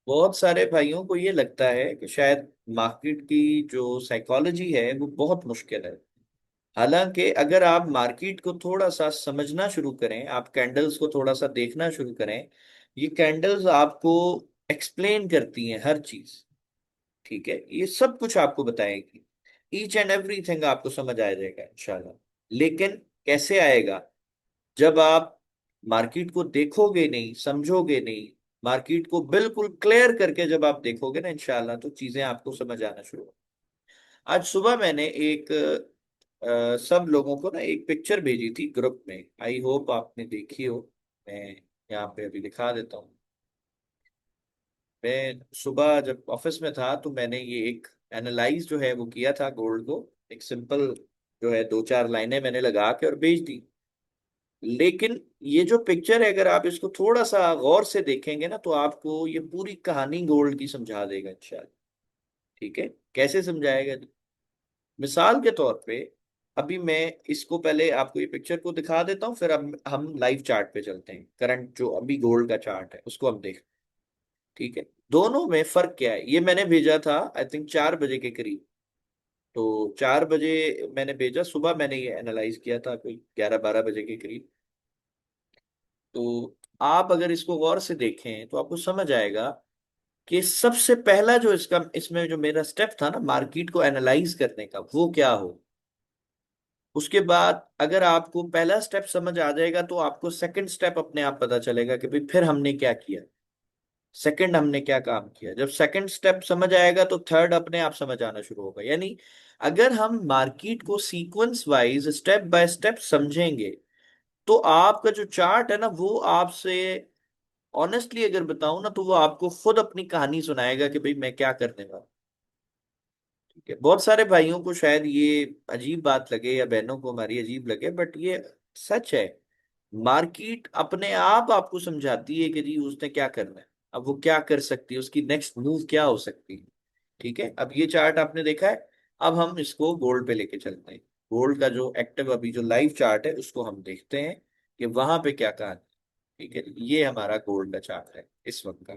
बहुत सारे भाइयों को ये लगता है कि शायद मार्केट की जो साइकोलॉजी है वो बहुत मुश्किल है। हालांकि अगर आप मार्केट को थोड़ा सा समझना शुरू करें, आप कैंडल्स को थोड़ा सा देखना शुरू करें, ये कैंडल्स आपको एक्सप्लेन करती हैं हर चीज। ठीक है, ये सब कुछ आपको बताएगी। ईच एंड एवरीथिंग आपको समझ आ जाएगा इंशाल्लाह। लेकिन कैसे आएगा? जब आप मार्केट को देखोगे नहीं, समझोगे नहीं, मार्केट को बिल्कुल क्लियर करके जब आप देखोगे ना इंशाल्लाह, तो चीजें आपको समझ आना शुरू हो। आज सुबह मैंने एक सब लोगों को ना एक पिक्चर भेजी थी ग्रुप में, आई होप आपने देखी हो। मैं यहाँ पे अभी दिखा देता हूँ। मैं सुबह जब ऑफिस में था तो मैंने ये एक एनालाइज जो है वो किया था गोल्ड को। एक सिंपल जो है दो चार लाइनें मैंने लगा के और भेज दी। लेकिन ये जो पिक्चर है, अगर आप इसको थोड़ा सा गौर से देखेंगे ना, तो आपको ये पूरी कहानी गोल्ड की समझा देगा इंशाल्लाह। ठीक है, कैसे समझाएगा? मिसाल के तौर पे, अभी मैं इसको पहले आपको ये पिक्चर को दिखा देता हूँ, फिर अब हम लाइव चार्ट पे चलते हैं। करंट जो अभी गोल्ड का चार्ट है उसको हम देख। ठीक है, दोनों में फर्क क्या है? ये मैंने भेजा था आई थिंक 4 बजे के करीब। तो 4 बजे मैंने भेजा, सुबह मैंने ये एनालाइज किया था कोई 11-12 बजे के करीब। तो आप अगर इसको गौर से देखें तो आपको समझ आएगा कि सबसे पहला जो इसका इसमें जो मेरा स्टेप था ना मार्केट को एनालाइज करने का, वो क्या हो। उसके बाद अगर आपको पहला स्टेप समझ आ जाएगा तो आपको सेकंड स्टेप अपने आप पता चलेगा कि भाई फिर हमने क्या किया, सेकंड हमने क्या काम किया। जब सेकंड स्टेप समझ आएगा तो थर्ड अपने आप समझ आना शुरू होगा। यानी अगर हम मार्केट को sequence wise step by step समझेंगे, तो आपका जो चार्ट है ना वो आपसे, ऑनेस्टली अगर बताऊं ना, तो वो आपको खुद अपनी कहानी सुनाएगा कि भाई मैं क्या करने वाला। ठीक है, बहुत सारे भाइयों को शायद ये अजीब बात लगे या बहनों को हमारी अजीब लगे, बट ये सच है। मार्केट अपने आप आपको समझाती है कि जी उसने क्या करना है, अब वो क्या कर सकती है, उसकी नेक्स्ट मूव क्या हो सकती है। ठीक है, अब ये चार्ट आपने देखा है। अब हम इसको गोल्ड पे लेके चलते हैं। गोल्ड का जो एक्टिव अभी जो लाइव चार्ट है उसको हम देखते हैं कि वहां पे क्या कहा है। ठीक है, ये हमारा गोल्ड का चार्ट है इस वक्त का।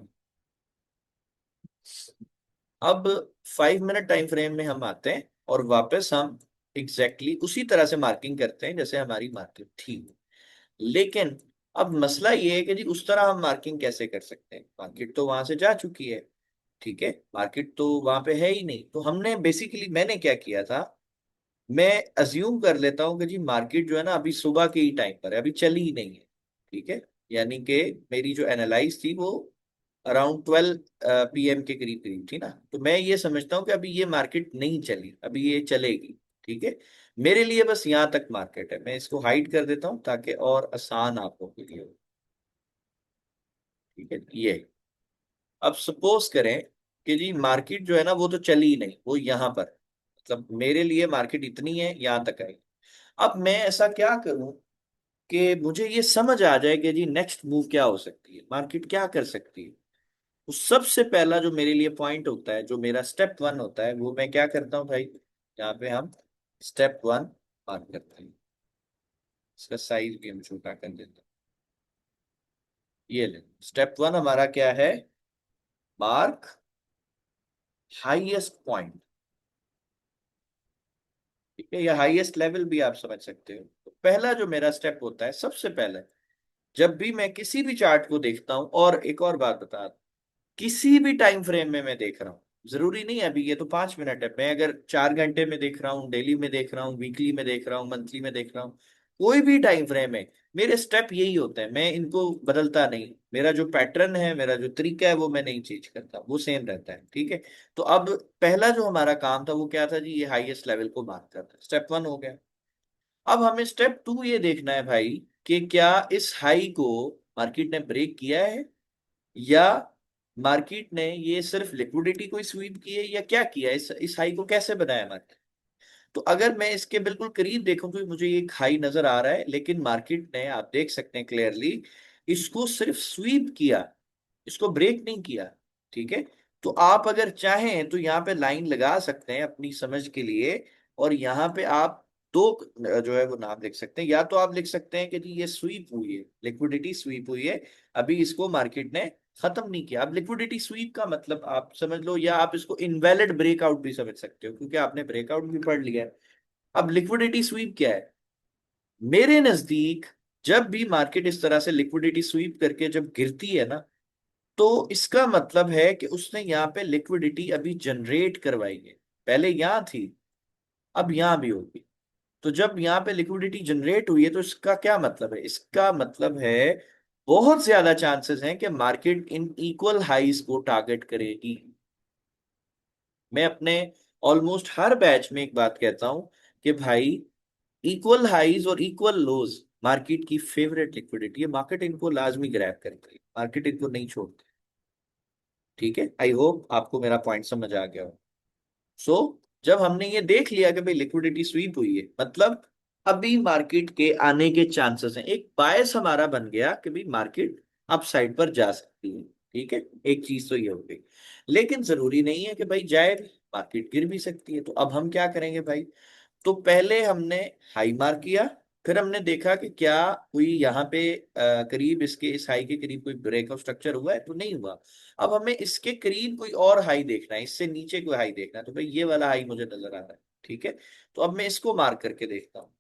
अब 5 मिनट टाइम फ्रेम में हम आते हैं और वापस हम एग्जैक्टली उसी तरह से मार्किंग करते हैं जैसे हमारी मार्किंग थी। लेकिन अब मसला ये है कि जी उस तरह हम मार्किंग कैसे कर सकते हैं? मार्केट तो वहां से जा चुकी है। ठीक है, मार्केट तो वहां पे है ही नहीं। तो हमने बेसिकली मैंने क्या किया था, मैं अज्यूम कर लेता हूँ कि जी मार्केट जो है ना अभी सुबह के ही टाइम पर है, अभी चली ही नहीं है। ठीक है, यानी कि मेरी जो एनालाइज थी वो अराउंड 12 PM के करीब करीब थी ना। तो मैं ये समझता हूँ कि अभी ये मार्केट नहीं चली, अभी ये चलेगी। ठीक है, मेरे लिए बस यहाँ तक मार्केट है। मैं इसको हाइड कर देता हूँ ताकि और आसान आपको के लिए हो। ठीक है, ये अब सपोज करें कि जी मार्केट जो है ना वो तो चली ही नहीं, वो यहाँ पर, मतलब मेरे लिए मार्केट इतनी है, यहाँ तक आई। अब मैं ऐसा क्या करूं कि मुझे ये समझ आ जाए कि जी नेक्स्ट मूव क्या हो सकती है, मार्केट क्या कर सकती है। तो सबसे पहला जो मेरे लिए पॉइंट होता है, जो मेरा स्टेप 1 होता है, वो मैं क्या करता हूँ भाई, यहाँ पे हम स्टेप 1 मार्क करते हैं। इसका साइज भी हम छोटा कर देते हैं। ये ले, स्टेप 1 हमारा क्या है? Mark highest point. ठीक है, या हाईएस्ट लेवल भी आप समझ सकते हो। तो पहला जो मेरा स्टेप होता है, सबसे पहले जब भी मैं किसी भी चार्ट को देखता हूं, और एक और बात बता दूं, किसी भी टाइम फ्रेम में मैं देख रहा हूँ, जरूरी नहीं है अभी ये तो 5 मिनट है, मैं अगर 4 घंटे में देख रहा हूँ, डेली में देख रहा हूँ, वीकली में देख रहा हूँ, मंथली में देख रहा हूँ, कोई भी टाइम फ्रेम है, मेरे स्टेप यही होते हैं, मैं इनको बदलता नहीं। मेरा जो पैटर्न है, मेरा जो तरीका है, वो मैं नहीं चेंज करता, वो सेम रहता है। ठीक है, तो अब पहला जो हमारा काम था वो क्या था जी, ये हाईएस्ट लेवल को मार्क करना, स्टेप 1 हो गया। अब हमें स्टेप 2 ये देखना है भाई कि क्या इस हाई को मार्केट ने ब्रेक किया है, या मार्केट ने ये सिर्फ लिक्विडिटी को स्वीप की है, या क्या किया है, इस हाई को कैसे बनाया मार्केट। तो अगर मैं इसके बिल्कुल करीब देखूं तो मुझे ये एक हाई नजर आ रहा है, लेकिन मार्केट ने, आप देख सकते हैं क्लियरली, इसको सिर्फ स्वीप किया, इसको ब्रेक नहीं किया। ठीक है, तो आप अगर चाहें तो यहाँ पे लाइन लगा सकते हैं अपनी समझ के लिए, और यहाँ पे आप दो जो है वो नाम लिख सकते हैं। या तो आप लिख सकते हैं कि जी ये स्वीप हुई है, लिक्विडिटी स्वीप हुई है, अभी इसको मार्केट ने खत्म नहीं किया। अब लिक्विडिटी स्वीप का मतलब आप समझ लो, या आप इसको इनवैलिड ब्रेकआउट भी समझ सकते हो, क्योंकि आपने ब्रेकआउट भी पढ़ लिया है। अब लिक्विडिटी स्वीप क्या है मेरे नजदीक? जब भी मार्केट इस तरह से लिक्विडिटी स्वीप करके जब गिरती है ना, तो इसका मतलब है कि उसने यहाँ पे लिक्विडिटी अभी जनरेट करवाई है। पहले यहाँ थी, अब यहाँ भी होगी। तो जब यहाँ पे लिक्विडिटी जनरेट हुई है, तो इसका क्या मतलब है? इसका मतलब है बहुत ज्यादा चांसेस हैं कि मार्केट इन इक्वल हाइज को टारगेट करेगी। मैं अपने ऑलमोस्ट हर बैच में एक बात कहता हूं कि भाई, इक्वल हाइज और इक्वल लोज मार्केट की फेवरेट लिक्विडिटी है। मार्केट इनको लाजमी ग्रैब करेगी, मार्केट इनको नहीं छोड़ती। ठीक है, आई होप आपको मेरा पॉइंट समझ आ गया हो। सो जब हमने ये देख लिया कि भाई लिक्विडिटी स्वीप हुई है, मतलब अभी मार्केट के आने के चांसेस हैं, एक बायस हमारा बन गया कि भाई मार्केट अप साइड पर जा सकती है। ठीक है, एक चीज तो ये हो गई। लेकिन जरूरी नहीं है कि भाई जाए भी, मार्केट गिर भी सकती है। तो अब हम क्या करेंगे भाई? तो पहले हमने हाई मार्क किया, फिर हमने देखा कि क्या कोई यहाँ पे करीब इसके, इस हाई के करीब कोई ब्रेक ऑफ स्ट्रक्चर हुआ है, तो नहीं हुआ। अब हमें इसके करीब कोई और हाई देखना है, इससे नीचे कोई हाई देखना है। तो भाई ये वाला हाई मुझे नजर आ रहा है। ठीक है, तो अब मैं इसको मार्क करके देखता हूँ।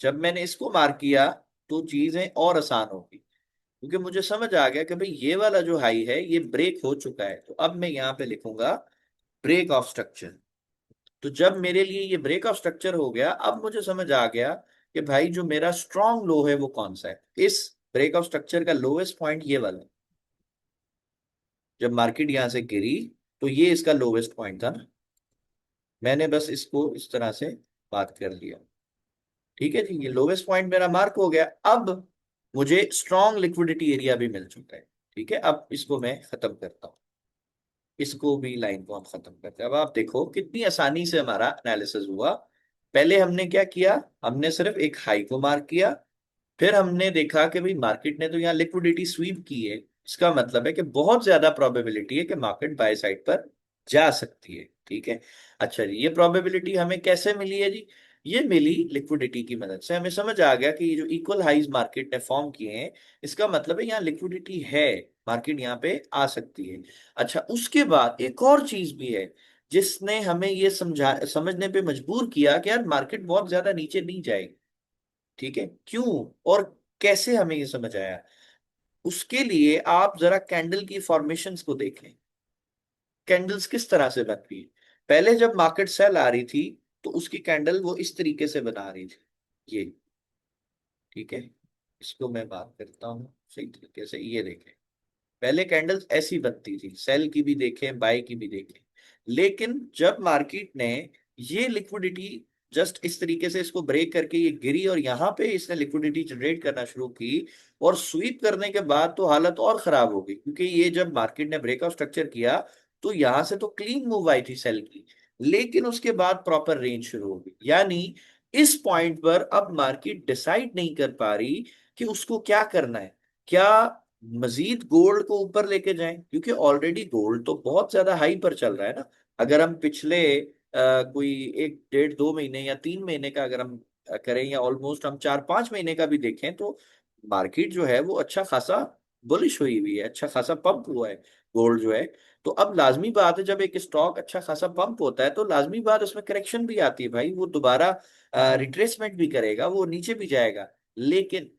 जब मैंने इसको मार्क किया, तो चीजें और आसान होगी, क्योंकि मुझे समझ आ गया कि भाई ये वाला जो हाई है ये ब्रेक हो चुका है। तो अब मैं यहाँ पे लिखूंगा ब्रेक ऑफ स्ट्रक्चर। तो जब मेरे लिए ये ब्रेक ऑफ स्ट्रक्चर हो गया, अब मुझे समझ आ गया कि भाई जो मेरा स्ट्रॉन्ग लो है वो कौन सा है। इस ब्रेक ऑफ स्ट्रक्चर का लोवेस्ट पॉइंट ये वाला है। जब मार्केट यहां से गिरी, तो ये इसका लोवेस्ट पॉइंट था ना। मैंने बस इसको इस तरह से बात कर लिया। ठीक है जी, ये लोवेस्ट पॉइंट मेरा मार्क हो गया। अब मुझे स्ट्रॉन्ग लिक्विडिटी एरिया भी मिल चुका है। ठीक है, अब इसको मैं खत्म करता हूँ। इसको भी, लाइन को हम खत्म करते हैं। अब आप देखो कितनी आसानी से हमारा एनालिसिस हुआ। पहले हमने क्या किया? हमने सिर्फ एक हाई को मार्क किया, फिर हमने देखा कि भाई मार्केट ने तो यहाँ लिक्विडिटी स्वीप की है, इसका मतलब है कि बहुत ज्यादा प्रोबेबिलिटी है कि मार्केट बाय साइड पर जा सकती है। ठीक है, अच्छा जी, ये प्रोबेबिलिटी हमें कैसे मिली है जी? ये मिली लिक्विडिटी की मदद से। हमें समझ आ गया कि ये जो इक्वल हाइज मार्केट ने फॉर्म किए हैं, इसका मतलब है यहाँ लिक्विडिटी है, मार्केट यहाँ पे आ सकती है। अच्छा, उसके बाद एक और चीज भी है जिसने हमें ये समझने पे मजबूर किया कि यार मार्केट बहुत ज्यादा नीचे नहीं जाएगी। ठीक है, क्यों और कैसे हमें ये समझ आया? उसके लिए आप जरा कैंडल की फॉर्मेशंस को देखें। कैंडल्स किस तरह से बनती है? पहले जब मार्केट सेल आ रही थी, तो उसकी कैंडल वो इस तरीके से बना रही थी, ये। ठीक है, इसको मैं बात करता हूँ सही तरीके से, ये देखें। पहले कैंडल्स ऐसी बनती थी, सेल की भी देखें, बाय की भी देखें। लेकिन जब मार्केट ने ये लिक्विडिटी जस्ट इस तरीके से इसको ब्रेक करके ये गिरी, और यहाँ पे इसने लिक्विडिटी जनरेट करना शुरू की, और स्वीप करने के बाद तो हालत और खराब हो गई, क्योंकि ये जब मार्केट ने ब्रेकआउट स्ट्रक्चर किया, तो यहां से तो क्लीन मूव आई थी सेल की, लेकिन उसके बाद प्रॉपर रेंज शुरू हो गई। यानी इस पॉइंट पर अब मार्केट डिसाइड नहीं कर पा रही कि उसको क्या करना है। क्या मजीद गोल्ड को ऊपर लेके जाएं, क्योंकि ऑलरेडी गोल्ड तो बहुत ज्यादा हाई पर चल रहा है ना। अगर हम पिछले कोई एक डेढ़ दो महीने या 3 महीने का अगर हम करें, या ऑलमोस्ट हम 4-5 महीने का भी देखें, तो मार्केट जो है वो अच्छा खासा बुलिश हुई हुई है, अच्छा खासा पंप हुआ है गोल्ड जो है। तो अब लाजमी बात है, जब एक स्टॉक अच्छा खासा पंप होता है, तो लाजमी बात उसमें करेक्शन भी आती है भाई, वो दोबारा रिट्रेसमेंट भी करेगा, वो नीचे भी जाएगा। लेकिन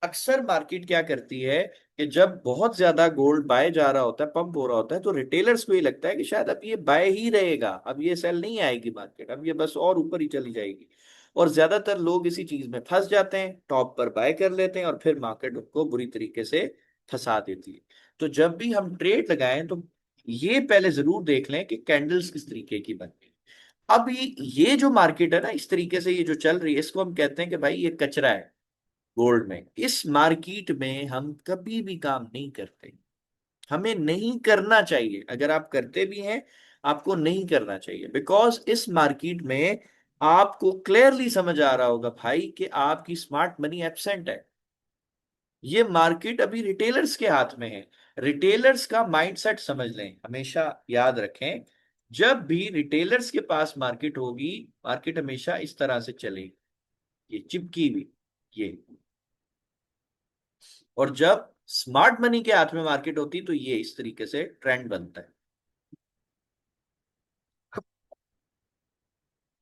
अक्सर मार्केट क्या करती है कि जब बहुत ज्यादा गोल्ड बाय जा रहा होता है, पंप हो रहा होता है, तो रिटेलर्स को ये लगता है कि शायद अब ये बाय ही रहेगा, अब ये सेल नहीं आएगी मार्केट, अब ये बस और ऊपर ही चली जाएगी। और ज्यादातर लोग इसी चीज में फंस जाते हैं, टॉप पर बाय कर लेते हैं, और फिर मार्केट उनको बुरी तरीके से फंसा देती है। तो जब भी हम ट्रेड लगाएं, तो ये पहले जरूर देख लें कि कैंडल्स किस तरीके की बन रही है। अभी ये जो मार्केट है ना, इस तरीके से ये जो चल रही है, इसको हम कहते हैं कि भाई ये कचरा है गोल्ड में। इस मार्केट में हम कभी भी काम नहीं करते, हमें नहीं करना चाहिए। अगर आप करते भी हैं, आपको नहीं करना चाहिए, बिकॉज इस मार्केट में आपको क्लियरली समझ आ रहा होगा भाई कि आपकी स्मार्ट मनी एब्सेंट है। ये मार्केट अभी रिटेलर्स के हाथ में है। रिटेलर्स का माइंडसेट समझ लें, हमेशा याद रखें। जब भी रिटेलर्स के पास मार्केट होगी, मार्केट हमेशा इस तरह से चलेगी, ये चिपकी हुई, ये। और जब स्मार्ट मनी के हाथ में मार्केट होती तो ये इस तरीके से ट्रेंड बनता है।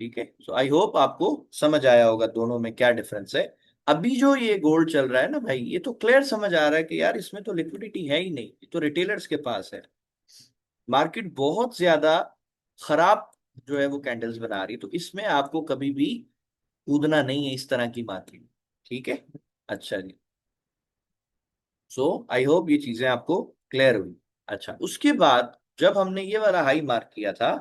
ठीक है, सो आई होप आपको समझ आया होगा दोनों में क्या डिफरेंस है। अभी जो ये गोल्ड चल रहा है ना भाई, ये तो क्लियर समझ आ रहा है कि यार इसमें तो लिक्विडिटी है ही नहीं, ये तो रिटेलर्स के पास है। मार्केट बहुत ज्यादा खराब जो है वो कैंडल्स बना रही है, तो इसमें आपको कभी भी कूदना नहीं है इस तरह की मार्केट। ठीक है, अच्छा जी। सो आई होप ये चीजें आपको क्लियर हुई। अच्छा, उसके बाद जब हमने ये वाला हाई मार्क किया था,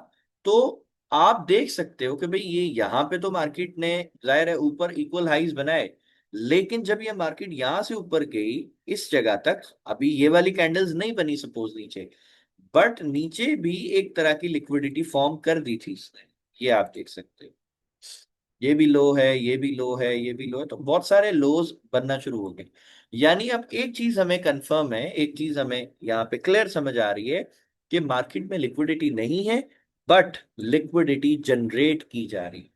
तो आप देख सकते हो कि भाई ये यहाँ पे तो मार्केट ने जाहिर है ऊपर इक्वल हाईज बनाए, लेकिन जब ये मार्केट यहाँ से ऊपर गई इस जगह तक, अभी ये वाली कैंडल्स नहीं बनी सपोज नीचे, बट नीचे भी एक तरह की लिक्विडिटी फॉर्म कर दी थी इसने। ये आप देख सकते हो, ये भी लो है, ये भी लो है, ये भी लो है, तो बहुत सारे लोज बनना शुरू हो गए। यानी अब एक चीज हमें कंफर्म है, एक चीज हमें यहाँ पे क्लियर समझ आ रही है कि मार्केट में लिक्विडिटी नहीं है, बट लिक्विडिटी जनरेट की जा रही है।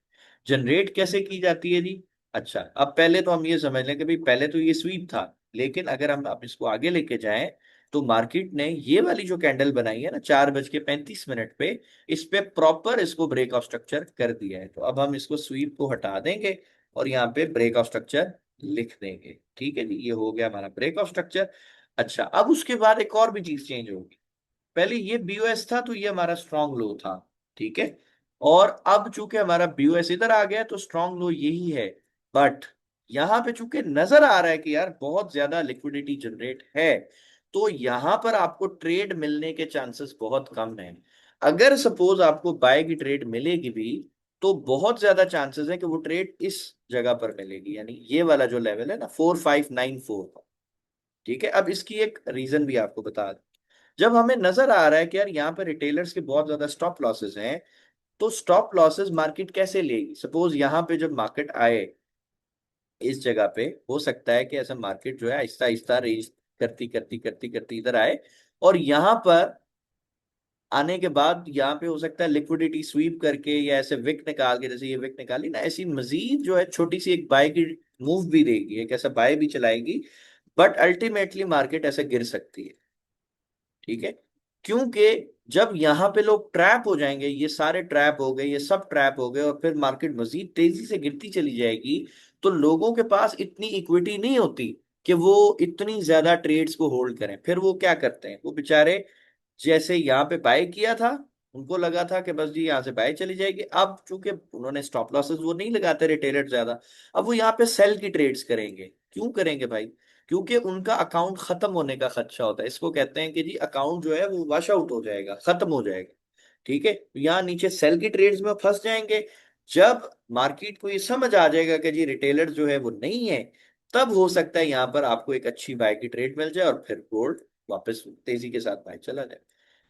जनरेट कैसे की जाती है जी? अच्छा, अब पहले तो हम ये समझ लें कि भाई पहले तो ये स्वीप था, लेकिन अगर हम अब इसको आगे लेके जाएं, तो मार्केट ने ये वाली जो कैंडल बनाई है ना 4:35 पे, इस पे प्रॉपर इसको ब्रेक ऑफ स्ट्रक्चर कर दिया है। तो अब हम इसको स्वीप को हटा देंगे और यहाँ पे ब्रेक ऑफ स्ट्रक्चर लिख देंगे। ठीक है जी, ये हो गया हमारा ब्रेक ऑफ स्ट्रक्चर। अच्छा, अब उसके बाद एक और भी चीज चेंज होगी। पहले ये बीओएस था तो ये हमारा स्ट्रॉन्ग लो था। ठीक है, और अब चूंकि हमारा बीओएस इधर आ गया तो स्ट्रॉन्ग लो यही है। बट यहां पे चूंकि नजर आ रहा है कि यार बहुत ज्यादा लिक्विडिटी जनरेट है, तो यहां पर आपको ट्रेड मिलने के चांसेस बहुत कम है। अगर सपोज आपको बाय की ट्रेड मिलेगी भी, तो बहुत ज्यादा चांसेस है कि वो ट्रेड इस जगह पर मिलेगी, यानी ये वाला जो लेवल है ना 4594। ठीक है, अब इसकी एक रीजन भी आपको बता दूं। जब हमें नजर आ रहा है कि यार यहाँ पे रिटेलर्स के बहुत ज्यादा स्टॉप लॉसेस हैं, तो स्टॉप लॉसेस मार्केट कैसे लेगी? सपोज यहाँ पे जब मार्केट आए इस जगह पे, हो सकता है कि ऐसा मार्केट जो है आहिस्ता आहिस्ता रेंज करती करती करती करती इधर आए, और यहाँ पर आने के बाद यहाँ पे हो सकता है लिक्विडिटी स्वीप करके या ऐसे विक निकाल के, जैसे ये विक निकाली ना, ऐसी मजीद जो है छोटी सी एक बाय की मूव भी देगी, एक ऐसा बाय भी चलाएगी। बट अल्टीमेटली मार्केट ऐसे गिर सकती है। ठीक है, क्योंकि जब यहां पे लोग ट्रैप हो जाएंगे, ये सारे ट्रैप हो गए, ये सब ट्रैप हो गए, और फिर मार्केट मजीद तेजी से गिरती चली जाएगी, तो लोगों के पास इतनी इक्विटी नहीं होती कि वो इतनी ज्यादा ट्रेड्स को होल्ड करें। फिर वो क्या करते हैं, वो बेचारे जैसे यहाँ पे बाय किया था, उनको लगा था कि बस जी यहाँ से बाय चली जाएगी, अब चूंकि उन्होंने स्टॉप लॉसेस वो नहीं लगाते रिटेलर ज्यादा, अब वो यहाँ पे सेल की ट्रेड्स करेंगे। क्यों करेंगे भाई? क्योंकि उनका अकाउंट खत्म होने का खदशा होता है। इसको कहते हैं कि जी अकाउंट जो है वो वॉश आउट हो जाएगा, खत्म हो जाएगा। ठीक है, तो यहाँ नीचे सेल की ट्रेड्स में फंस जाएंगे। जब मार्केट को ये समझ आ जाएगा कि जी रिटेलर जो है वो नहीं है, तब हो सकता है यहाँ पर आपको एक अच्छी बाय की ट्रेड मिल जाए और फिर गोल्ड वापस तेजी के साथ बाय चला जाए।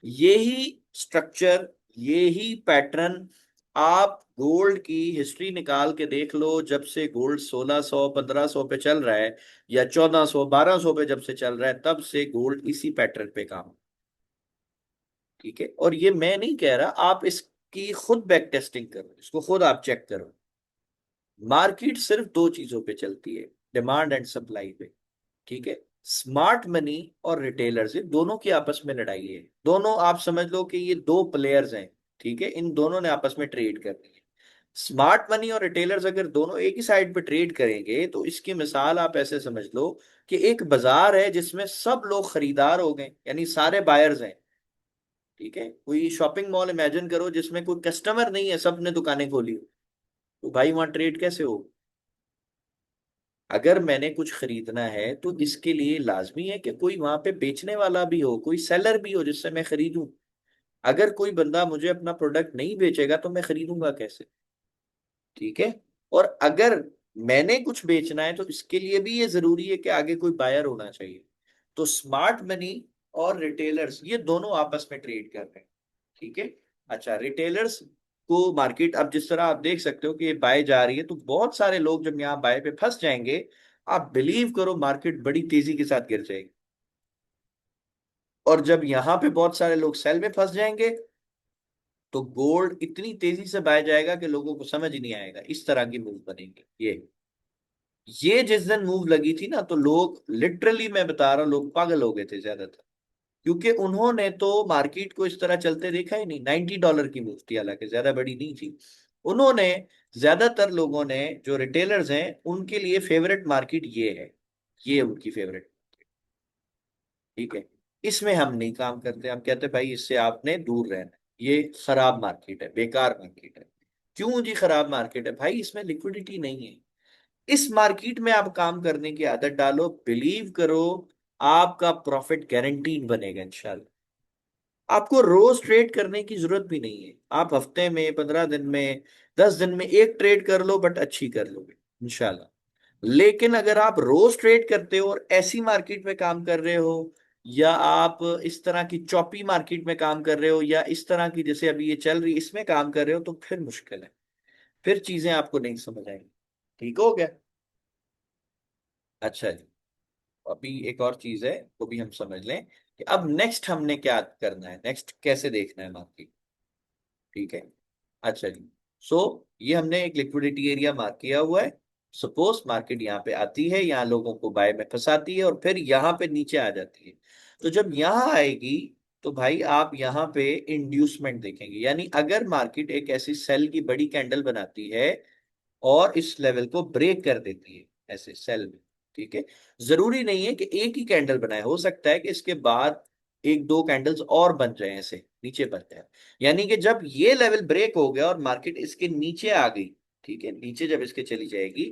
यही स्ट्रक्चर, यही पैटर्न आप गोल्ड की हिस्ट्री निकाल के देख लो। जब से गोल्ड 1600 1500 पे चल रहा है, या 1400 1200 पे जब से चल रहा है, तब से गोल्ड इसी पैटर्न पे काम। ठीक है, और ये मैं नहीं कह रहा, आप इसकी खुद बैक टेस्टिंग करो, इसको खुद आप चेक करो। मार्केट सिर्फ दो चीजों पे चलती है, डिमांड एंड सप्लाई पे। ठीक है, स्मार्ट मनी और रिटेलर्स, ये दोनों की आपस में लड़ाई है। दोनों आप समझ लो कि ये दो प्लेयर्स हैं। ठीक है, इन दोनों ने आपस में ट्रेड करनी है। स्मार्ट मनी और रिटेलर्स अगर दोनों एक ही साइड पे ट्रेड करेंगे, तो इसकी मिसाल आप ऐसे समझ लो कि एक बाजार है जिसमें सब लोग खरीदार हो गए, यानी सारे बायर्स हैं। ठीक है, कोई शॉपिंग मॉल इमेजिन करो जिसमें कोई कस्टमर नहीं है, सबने दुकानें खोली हो, तो भाई वहां ट्रेड कैसे हो? अगर मैंने कुछ खरीदना है तो इसके लिए लाजमी है कि कोई वहां पे बेचने वाला भी हो, कोई सेलर भी हो जिससे मैं खरीदूं। अगर कोई बंदा मुझे अपना प्रोडक्ट नहीं बेचेगा तो मैं खरीदूंगा कैसे? ठीक है, और अगर मैंने कुछ बेचना है तो इसके लिए भी ये जरूरी है कि आगे कोई बायर होना चाहिए। तो स्मार्ट मनी और रिटेलर्स ये दोनों आपस में ट्रेड कर रहे हैं। ठीक है, अच्छा, रिटेलर्स को मार्केट अब जिस तरह आप देख सकते हो कि ये बाय जा रही है, तो बहुत सारे लोग जब यहाँ बाय पे फंस जाएंगे, आप बिलीव करो मार्केट बड़ी तेजी के साथ गिर जाएगी। और जब यहाँ पे बहुत सारे लोग सेल में फंस जाएंगे, तो गोल्ड इतनी तेजी से बाय जाएगा कि लोगों को समझ ही नहीं आएगा, इस तरह की मूव बनेगी ये। ये जिस दिन मूव लगी थी ना, तो लोग लिटरली, मैं बता रहा हूँ, लोग पागल हो गए थे ज्यादातर, क्योंकि उन्होंने तो मार्केट को इस तरह चलते देखा ही नहीं। $90 की मूव थी, हालांकि ज्यादा बड़ी नहीं थी। उन्होंने, ज्यादातर लोगों ने, जो रिटेलर्स हैं, उनके लिए फेवरेट मार्केट ये है, ये उनकी फेवरेट। ठीक है, इसमें हम नहीं काम करते, हम कहते भाई इससे आपने दूर रहना है। ये खराब मार्केट है, बेकार मार्केट है। क्यों जी खराब मार्केट है? भाई इसमें लिक्विडिटी नहीं है। इस मार्केट में आप काम करने की आदत डालो, बिलीव करो, आपका प्रॉफिट गारंटीड बनेगा इंशाल्लाह। आपको रोज ट्रेड करने की जरूरत भी नहीं है, आप हफ्ते में, 15 दिन में, 10 दिन में एक ट्रेड कर लो, बट अच्छी कर लोगे इंशाल्लाह। लेकिन अगर आप रोज ट्रेड करते हो और ऐसी मार्केट में काम कर रहे हो, या आप इस तरह की चॉपी मार्केट में काम कर रहे हो, या इस तरह की जैसे अभी ये चल रही इसमें काम कर रहे हो, तो फिर मुश्किल है, फिर चीजें आपको नहीं समझ आएंगी। ठीक हो गया? अच्छा जी। अभी एक और चीज है, वो भी हम समझ लें कि अब नेक्स्ट हमने क्या करना है, नेक्स्ट कैसे देखना है मार्केट। ठीक है। अच्छा जी। सो ये हमने एक लिक्विडिटी एरिया मार्क किया हुआ है। सपोज मार्केट यहाँ पे आती है, यहाँ लोगों को बाय में फंसाती है, और फिर यहाँ पे नीचे आ जाती है। तो जब यहाँ आएगी, तो भाई आप यहाँ पे इंड्यूसमेंट देखेंगे, यानी अगर मार्केट एक ऐसी सेल की बड़ी कैंडल बनाती है और इस लेवल को ब्रेक कर देती है ऐसे सेल में। ठीक है, जरूरी नहीं है कि एक ही कैंडल बनाए, हो सकता है कि इसके बाद एक दो कैंडल्स और बन जाए, ऐसे नीचे बन जाए। यानी कि जब ये लेवल ब्रेक हो गया और मार्केट इसके नीचे आ गई, ठीक है, नीचे जब इसके चली जाएगी,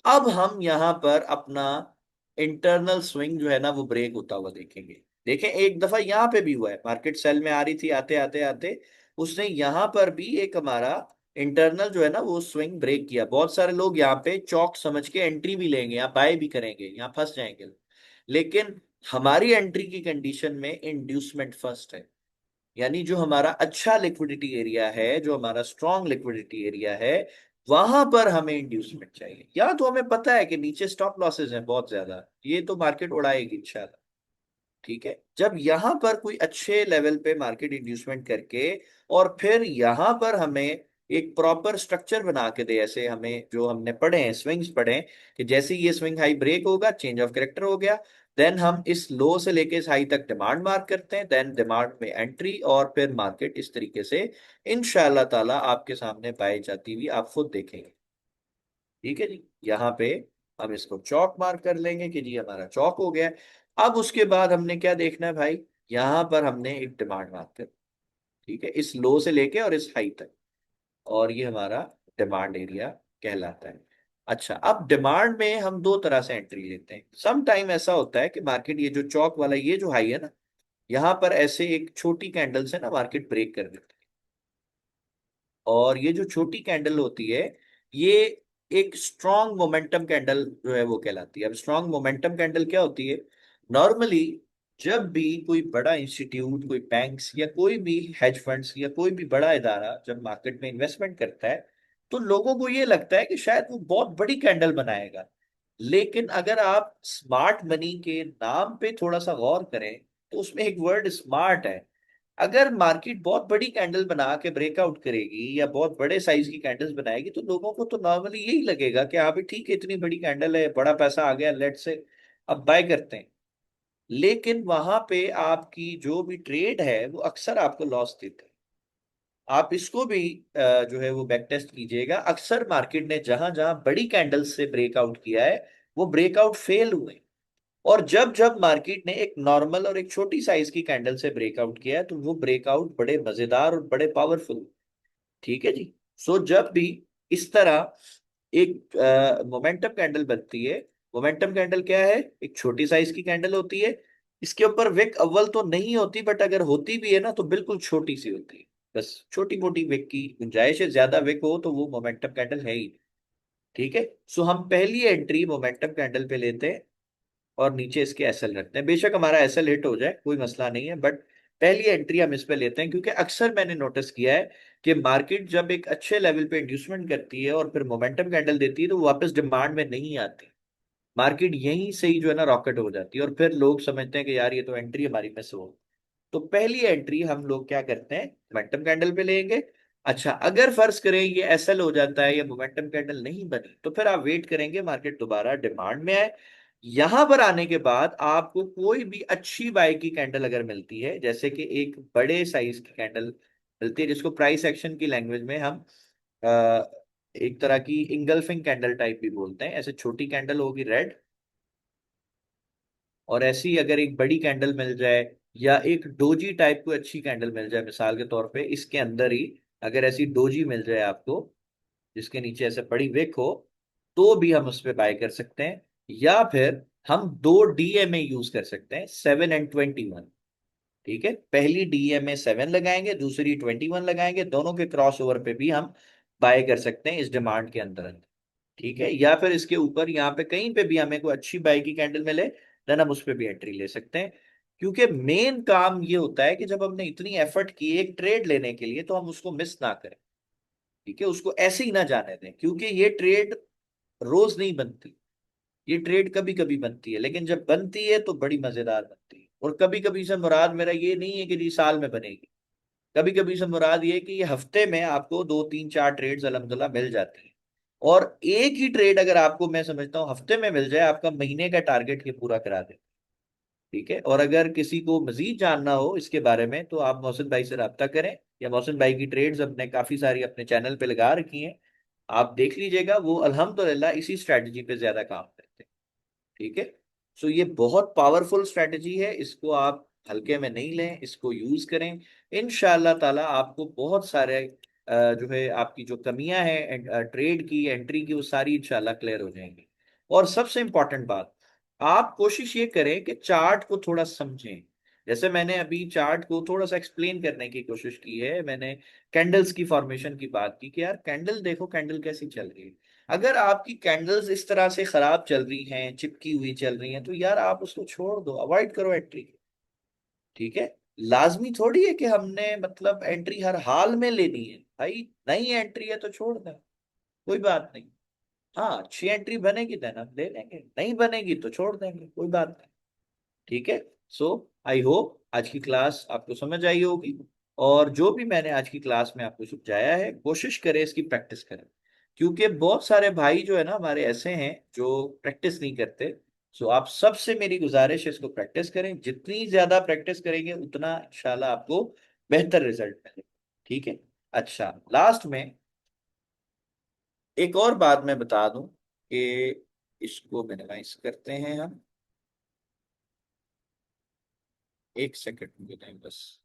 अब हम यहां पर अपना इंटरनल स्विंग जो है ना, वो ब्रेक होता हुआ देखेंगे। देखें, एक दफा यहां पे भी हुआ है, मार्केट सेल में आ रही थी, आते आते आते उसने यहां पर भी एक हमारा इंटरनल जो है ना, वो स्विंग ब्रेक किया। बहुत सारे लोग यहाँ पे चौक समझ के एंट्री भी लेंगे, यहाँ बाय भी करेंगे, यहाँ फंस जाएंगे। लेकिन हमारी एंट्री की कंडीशन में इंड्यूसमेंट फर्स्ट है। यानी जो हमारा अच्छा लिक्विडिटी एरिया है, जो हमारा स्ट्रॉन्ग लिक्विडिटी एरिया है, वहां पर हमें इंड्यूसमेंट चाहिए। या तो हमें पता है कि नीचे स्टॉप लॉसेस हैं बहुत ज्यादा, ये तो मार्केट उड़ाएगी इंशाल्लाह। ठीक है, जब यहां पर कोई अच्छे लेवल पे मार्केट इंड्यूसमेंट करके, और फिर यहां पर हमें एक प्रॉपर स्ट्रक्चर बना के दे, ऐसे हमें जो हमने पढ़े हैं, स्विंग्स पढ़े हैं, कि जैसे ही ये स्विंग हाई ब्रेक होगा, चेंज ऑफ करेक्टर हो गया, देन हम इस लो से लेके इस हाई तक डिमांड मार्क करते हैं, देन डिमांड में एंट्री, और फिर मार्केट इस तरीके से इंशाल्लाह ताला आपके सामने पाई जाती हुई आप खुद देखेंगे। ठीक है जी। यहाँ पे हम इसको चौक मार्क कर लेंगे कि जी हमारा चौक हो गया है। अब उसके बाद हमने क्या देखना है भाई, यहाँ पर हमने एक डिमांड मार्क कर, ठीक है, इस लो से लेके और इस हाई तक, और ये हमारा डिमांड एरिया कहलाता है। अच्छा, अब डिमांड में हम दो तरह से एंट्री लेते हैं। सम टाइम ऐसा होता है कि मार्केट, ये जो चौक वाला, ये जो हाई है ना, यहाँ पर ऐसे एक छोटी कैंडल से ना मार्केट ब्रेक कर देती है। और ये जो छोटी कैंडल होती है, ये एक स्ट्रॉन्ग मोमेंटम कैंडल जो है वो कहलाती है। अब स्ट्रॉन्ग मोमेंटम कैंडल क्या होती है? नॉर्मली जब भी कोई बड़ा इंस्टीट्यूट, कोई बैंक्स, या कोई भी हेज फंड्स, या कोई भी बड़ा इदारा जब मार्केट में इन्वेस्टमेंट करता है, तो लोगों को ये लगता है कि शायद वो बहुत बड़ी कैंडल बनाएगा। लेकिन अगर आप स्मार्ट मनी के नाम पे थोड़ा सा गौर करें, तो उसमें एक वर्ड स्मार्ट है। अगर मार्केट बहुत बड़ी कैंडल बना के ब्रेकआउट करेगी, या बहुत बड़े साइज की कैंडल्स बनाएगी, तो लोगों को तो नॉर्मली यही लगेगा कि हाँ भाई ठीक है, इतनी बड़ी कैंडल है, बड़ा पैसा आ गया, लेट से अब बाय करते हैं। लेकिन वहां पे आपकी जो भी ट्रेड है, वो अक्सर आपको लॉस देता है। आप इसको भी जो है वो बैक टेस्ट कीजिएगा। अक्सर मार्केट ने जहां जहां बड़ी कैंडल से ब्रेकआउट किया है, वो ब्रेकआउट फेल हुए। और जब जब मार्केट ने एक नॉर्मल और एक छोटी साइज की कैंडल से ब्रेकआउट किया है, तो वो ब्रेकआउट बड़े मजेदार और बड़े पावरफुल। ठीक है जी। सो जब भी इस तरह एक मोमेंटम कैंडल बनती है, मोमेंटम कैंडल क्या है? एक छोटी साइज की कैंडल होती है। इसके ऊपर विक अव्वल तो नहीं होती, बट अगर होती भी है ना, तो बिल्कुल छोटी सी होती है। बस छोटी मोटी विक की गुंजाइश है, ज्यादा विक हो तो वो मोमेंटम कैंडल है ही नहीं। ठीक है। सो हम पहली एंट्री मोमेंटम कैंडल पे लेते हैं, और नीचे इसके एसएल रखते हैं। बेशक हमारा एसएल हिट हो जाए, कोई मसला नहीं है, बट पहली एंट्री हम इस पे लेते हैं, क्योंकि अक्सर मैंने नोटिस किया है कि मार्केट जब एक अच्छे लेवल पे इंड्यूसमेंट करती है और फिर मोमेंटम कैंडल देती है, तो वो वापस डिमांड में नहीं आती। मार्केट यहीं से ही जो है ना रॉकेट हो जाती है, और फिर लोग समझते हैं कि यार ये तो एंट्री हमारी मिस हो। तो पहली एंट्री हम लोग क्या करते हैं, मोमेंटम कैंडल पे लेंगे। अच्छा, अगर फर्ज करें ये एसएल हो जाता है या मोमेंटम कैंडल नहीं बनी, तो फिर आप वेट करेंगे मार्केट दोबारा डिमांड में आए। यहां पर आने के बाद आपको कोई भी अच्छी बाय की कैंडल अगर मिलती है, जैसे कि एक बड़े साइज की कैंडल मिलती है जिसको प्राइस एक्शन की लैंग्वेज में हम अ, एक तरह की इंगल्फिंग कैंडल टाइप भी बोलते हैं, ऐसे छोटी कैंडल होगी रेड, और ऐसी अगर एक बड़ी कैंडल मिल जाए या एक डोजी टाइप को अच्छी कैंडल मिल जाए, मिसाल के तौर पे इसके अंदर ही अगर ऐसी डोजी मिल जाए आपको जिसके नीचे ऐसे बड़ी विक हो, तो भी हम उस पर बाय कर सकते हैं। या फिर हम दो डीएमए यूज कर सकते हैं, 7 और 21। ठीक है, पहली डीएमए 7 लगाएंगे, दूसरी 21 लगाएंगे, दोनों के क्रॉस ओवर पे भी हम बाय कर सकते हैं इस डिमांड के अंदर अंदर। ठीक है, या फिर इसके ऊपर यहाँ पे कहीं पे भी हमें कोई अच्छी बाय की कैंडल मिले, देन हम उस पे भी एंट्री ले सकते हैं। क्योंकि मेन काम ये होता है कि जब हमने इतनी एफर्ट की एक ट्रेड लेने के लिए, तो हम उसको मिस ना करें। ठीक है, उसको ऐसे ही ना जाने दें, क्योंकि ये ट्रेड रोज नहीं बनती। ये ट्रेड कभी कभी बनती है, लेकिन जब बनती है तो बड़ी मजेदार बनती है। और कभी कभी से मुराद मेरा ये नहीं है कि जी साल में बनेगी। कभी कभी से मुराद ये है कि ये हफ्ते में आपको दो तीन चार ट्रेड्स अल्हम्दुलिल्लाह मिल जाती है। और एक ही ट्रेड अगर आपको, मैं समझता हूँ, हफ्ते में मिल जाए, आपका महीने का टारगेट ये पूरा करा दे। ठीक है, और अगर किसी को मजीद जानना हो इसके बारे में, तो आप मोहसिन भाई से रब्ता करें, या मोहसिन भाई की ट्रेड्स अपने काफी सारी अपने चैनल पे लगा रखी हैं, आप देख लीजिएगा, वो अल्हम्दुलिल्लाह इसी स्ट्रैटेजी पे ज्यादा काम करते हैं। ठीक है, सो ये बहुत पावरफुल स्ट्रैटेजी है, इसको आप हल्के में नहीं लें, इसको यूज करें। इंशाल्लाह ताला आपको बहुत सारे जो है आपकी जो कमियां हैं ट्रेड की एंट्री की, वो सारी इंशाल्लाह क्लियर हो जाएंगी। और सबसे इंपॉर्टेंट बात, आप कोशिश ये करें कि चार्ट को थोड़ा समझें। जैसे मैंने अभी चार्ट को थोड़ा सा एक्सप्लेन करने की कोशिश की है, मैंने कैंडल्स की फॉर्मेशन की बात की कि यार कैंडल देखो, कैंडल कैसी चल रही है। अगर आपकी कैंडल्स इस तरह से खराब चल रही हैं, चिपकी हुई चल रही हैं, तो यार आप उसको छोड़ दो, अवॉइड करो एंट्री। ठीक है, लाजमी थोड़ी है कि हमने मतलब एंट्री हर हाल में लेनी है भाई, नई एंट्री है तो छोड़ दें, कोई बात नहीं। हाँ, अच्छी एंट्री बनेगी देन हम ले लेंगे, नहीं बनेगी तो छोड़ देंगे, कोई बात नहीं। ठीक है, सो आई होप आज की क्लास आपको समझ आई होगी। और जो भी मैंने आज की क्लास में आपको समझाया है, कोशिश करें इसकी प्रैक्टिस करें। क्योंकि बहुत सारे भाई जो है ना हमारे ऐसे हैं जो प्रैक्टिस नहीं करते। सो आप सबसे मेरी गुजारिश है, इसको प्रैक्टिस करें, जितनी ज्यादा प्रैक्टिस करेंगे उतना इंशाल्लाह आपको बेहतर रिजल्ट मिलेगा। ठीक है, अच्छा, लास्ट में एक और बात मैं बता दूं कि इसको मिनिमाइज करते हैं हम, एक सेकंड मुझे टाइम बस।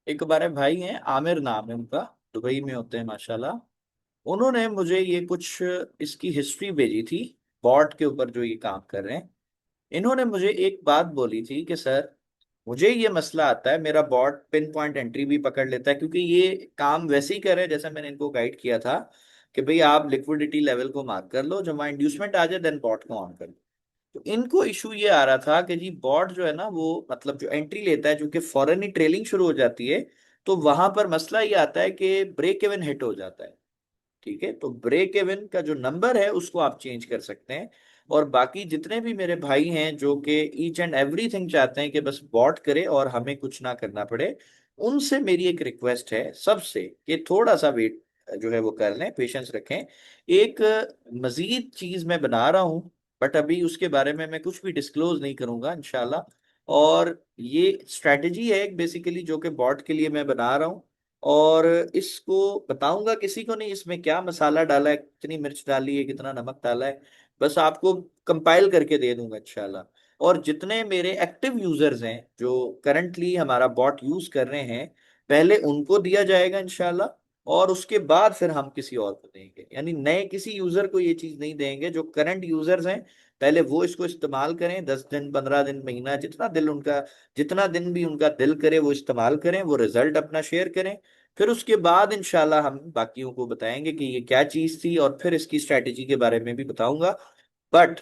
एक हमारे भाई हैं, आमिर नाम है उनका, दुबई में होते हैं माशाल्लाह। उन्होंने मुझे ये कुछ इसकी हिस्ट्री भेजी थी, बॉट के ऊपर जो ये काम कर रहे हैं। इन्होंने मुझे एक बात बोली थी कि सर, मुझे ये मसला आता है, मेरा बॉट पिन पॉइंट एंट्री भी पकड़ लेता है, क्योंकि ये काम वैसे ही कर रहे हैं जैसा मैंने इनको गाइड किया था कि भाई आप लिक्विडिटी लेवल को मार्क कर लो, जब वहां इंड्यूसमेंट आ जाए देन बॉट को ऑन कर लो। तो इनको इशू ये आ रहा था कि जी बॉट जो है ना, वो मतलब जो एंट्री लेता है, जो कि फौरन ही ट्रेलिंग शुरू हो जाती है, तो वहां पर मसला ये आता है कि ब्रेक इवन हिट हो जाता है। ठीक है, तो ब्रेक इवन का जो नंबर है उसको आप चेंज कर सकते हैं। और बाकी जितने भी मेरे भाई हैं जो कि ईच एंड एवरीथिंग चाहते हैं कि बस बॉट करे और हमें कुछ ना करना पड़े, उनसे मेरी एक रिक्वेस्ट है सबसे कि थोड़ा सा वेट जो है वो कर लें, पेशेंस रखें। एक मजीद चीज मैं बना रहा हूँ, बट अभी उसके बारे में मैं कुछ भी डिस्क्लोज नहीं करूंगा इंशाल्लाह। और ये स्ट्रैटेजी है बेसिकली जो कि बॉट के लिए मैं बना रहा हूँ। और इसको बताऊंगा किसी को नहीं, इसमें क्या मसाला डाला है, कितनी मिर्च डाली है, कितना नमक डाला है, बस आपको कंपाइल करके दे दूंगा इंशाल्लाह। और जितने मेरे एक्टिव यूजर्स हैं जो करंटली हमारा बॉट यूज कर रहे हैं, पहले उनको दिया जाएगा इंशाल्लाह, और उसके बाद फिर हम किसी और को देंगे, यानी नए किसी यूजर को ये चीज नहीं देंगे। जो करंट यूजर्स हैं, पहले वो इसको इस्तेमाल करें, 10 दिन 15 दिन महीना, जितना दिन भी उनका दिल करे वो इस्तेमाल करें, वो रिजल्ट अपना शेयर करें। फिर उसके बाद इंशाल्लाह हम बाकियों को बताएंगे कि ये क्या चीज थी, और फिर इसकी स्ट्रैटेजी के बारे में भी बताऊंगा। बट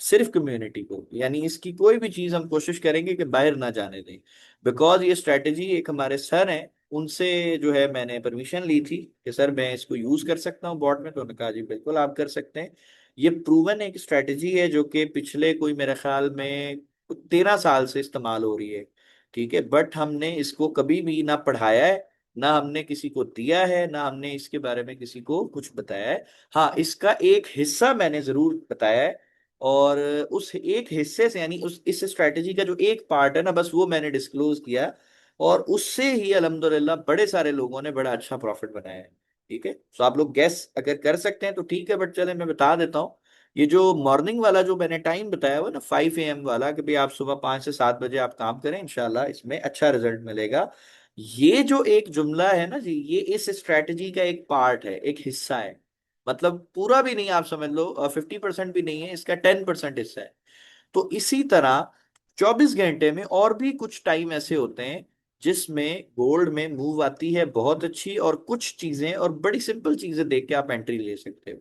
सिर्फ कम्युनिटी को, यानी इसकी कोई भी चीज हम कोशिश करेंगे कि बाहर ना जाने दें। बिकॉज ये स्ट्रेटजी एक हमारे सर हैं, उनसे जो है मैंने परमिशन ली थी कि सर मैं इसको यूज कर सकता हूँ बॉट में, तो उन्होंने कहा जी बिल्कुल आप कर सकते हैं। ये प्रूवन एक स्ट्रेटजी है जो कि पिछले कोई मेरे ख्याल में 13 साल से इस्तेमाल हो रही है। ठीक है, बट हमने इसको कभी भी ना पढ़ाया है, ना हमने किसी को दिया है, ना हमने इसके बारे में किसी को कुछ बताया है। हाँ, इसका एक हिस्सा मैंने जरूर बताया है, और उस एक हिस्से से, यानी उस इस स्ट्रेटेजी का जो एक पार्ट है ना, बस वो मैंने डिस्क्लोज किया। और उससे ही अल्हम्दुलिल्लाह बड़े सारे लोगों ने बड़ा अच्छा प्रॉफिट बनाया है। ठीक है, तो आप लोग गैस अगर कर सकते हैं तो ठीक है, बट चले मैं बता देता हूँ। ये जो मॉर्निंग वाला जो मैंने टाइम बताया हुआ ना, 5 AM वाला, कि भाई आप सुबह 5 से 7 बजे आप काम करें, इंशाल्लाह इसमें अच्छा रिजल्ट मिलेगा। ये जो एक जुमला है ना जी, ये इस स्ट्रेटजी का एक पार्ट है, एक हिस्सा है। मतलब पूरा भी नहीं, आप समझ लो 50% भी नहीं है, इसका 10% हिस्सा है। तो इसी तरह 24 घंटे में और भी कुछ टाइम ऐसे होते हैं जिसमें गोल्ड में मूव आती है बहुत अच्छी, और कुछ चीजें और बड़ी सिंपल चीजें देख के आप एंट्री ले सकते हो।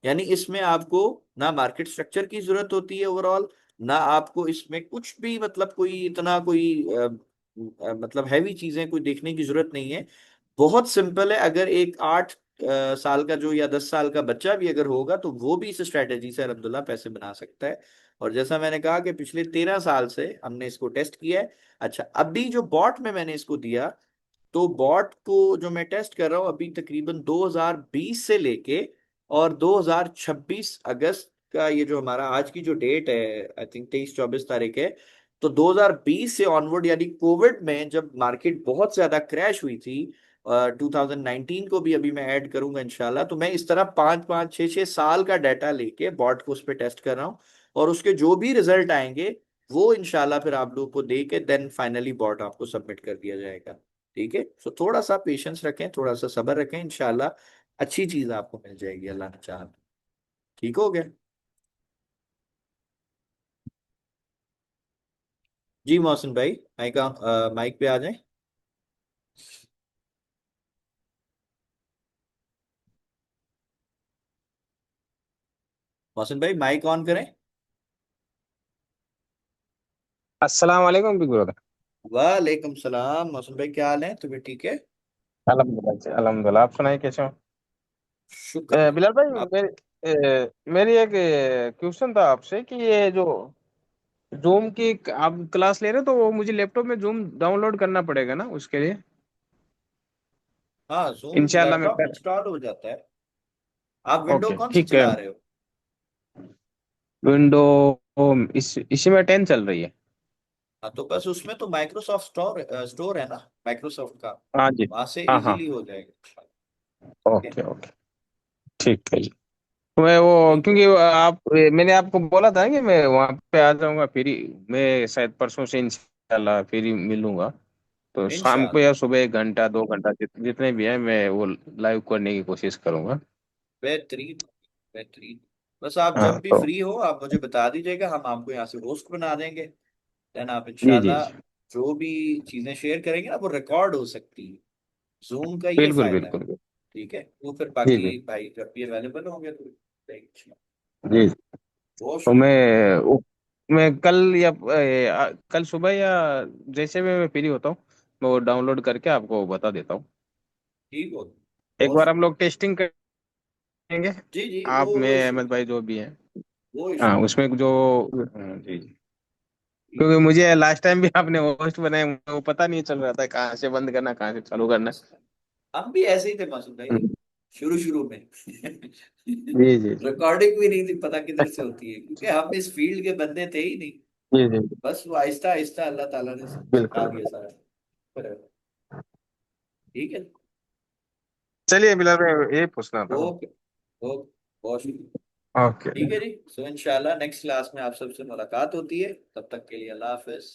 यानी इसमें आपको ना मार्केट स्ट्रक्चर की जरूरत होती है ओवरऑल, ना आपको इसमें कुछ भी मतलब कोई इतना कोई मतलब हैवी चीजें कोई देखने की जरूरत नहीं है। बहुत सिंपल है। अगर एक 8 साल का जो या 10 साल का बच्चा भी अगर होगा तो वो भी इस स्ट्रेटेजी से अलहमदुल्ला पैसे बना सकता है। और जैसा मैंने कहा कि पिछले 13 साल से हमने इसको टेस्ट किया है। अच्छा, अभी जो बॉट में मैंने इसको दिया, तो बॉट को जो मैं टेस्ट कर रहा हूँ अभी तकरीबन 2020 से लेके और 2026 अगस्त का, ये जो हमारा आज की जो डेट है, आई थिंक 23-24 तारीख है। तो 2020 से ऑनवर्ड, यानी कोविड में जब मार्केट बहुत ज्यादा क्रैश हुई थी, 2019 को भी अभी मैं ऐड करूंगा इंशाल्लाह, तो मैं इस तरह 5-5 6-6 साल का डाटा लेके बॉट को उस पर टेस्ट कर रहा हूँ। और उसके जो भी रिजल्ट आएंगे वो इंशाल्लाह फिर आप लोगों को दे के देन फाइनली बॉट आपको सबमिट कर दिया जाएगा। ठीक है, सो थोड़ा सा पेशेंस रखें, थोड़ा सा सब्र रखें, इंशाल्लाह अच्छी चीज आपको मिल जाएगी अल्लाह ने चाहा तो। ठीक हो गया। जी मोहसिन भाई, माइक पे आ जाएं। मोहसिन भाई माइक ऑन करें। अस्सलाम वालेकुम बिग ब्रदर। वालेकुम सलाम। मोहसिन भाई क्या हाल है, तुम्हें ठीक है? अल्हम्दुलिल्लाह जी, अल्हम्दुलिल्लाह। आप सुनाइए कैसे हो? शुक्र है। बिलाल भाई, आप मेरी एक क्वेश्चन था आपसे कि ये जो जूम की आप क्लास ले रहे हो तो वो मुझे लैपटॉप में जूम डाउनलोड करना पड़ेगा ना उसके लिए? हाँ, जूम इंशाल्लाह मैं लैपटॉप में कर। इंस्टॉल हो जाता है। आप विंडो ओके कौन सी ठीक है। चला रहे हो? विंडो इसी में 10 चल रही है। हाँ, तो बस उसमें तो माइक्रोसॉफ्ट स्टोर स्टोर है ना, माइक्रोसॉफ्ट का, हाँ जी। वहां से हाँ हाँ। इजीली हो जाएगा। ठीक है। Okay okay. ठीक है जी। तो मैं वो ठीक है। क्योंकि आप मैंने आपको बोला था कि मैं वहाँ पे आ जाऊंगा फ्री। मैं शायद परसों से इंशाल्लाह फ्री मिलूंगा। तो शाम को इंशाल्लाह। या सुबह 1 घंटा 2 घंटा जितने भी है मैं वो लाइव करने की कोशिश करूंगा। बेहतरीन। बेहतरीन। बस आप हाँ जब भी तो। फ्री हो आप मुझे बता दीजिएगा, हम आपको यहाँ से होस्ट बना देंगे। देन आप जी जी इंशाल्लाह जी। जो भी चीजें शेयर करेंगे ना वो रिकॉर्ड हो सकती है। जूम का ये बिल्कुल फायदा है। बिल्कुल बिल्कुल। ठीक है, वो फिर जी जी बाकी भाई जब भी अवेलेबल होंगे तो देंगे। जी। बहुत तो शुक्रिया। मैं कल या कल सुबह या जैसे भी मैं फ्री होता हूँ मैं वो डाउनलोड करके आपको बता देता हूँ। ठीक हो। एक बहुत बार हम शुक्रिया। लोग टेस्टिंग करेंगे। जी जी, आप वो मैं इशू अहमद नहीं। भाई जो भी हैं। वो इशू हाँ नहीं। उसमें जो जी जी। ठीक क्योंकि है। मुझे लास्ट टाइम भी आपने होस्ट बनाए वो पता नहीं चल रहा था कहाँ से बंद करना कहाँ से चालू करना। हम भी ऐसे ही थे मासूम भाई, हम्म, शुरू शुरू में जी जी जी। रिकॉर्डिंग भी नहीं थी पता किधर से होती है, क्योंकि हम इस फील्ड के बंदे थे ही नहीं। जी जी जी, बस वो आहिस्ता आहिस्ता अल्लाह ताला ने सिखा बिल्कुल। दिया सारा। पर ठीक है। चलिए बिलाल भाई ये पूछना था। ओके। ओके। बहुत शुक्रिया। ओके। ठीक है जी, सो इंशाल्लाह नेक्स्ट क्लास में आप सबसे मुलाकात होती है, तब तक के लिए अल्लाह हाफिज।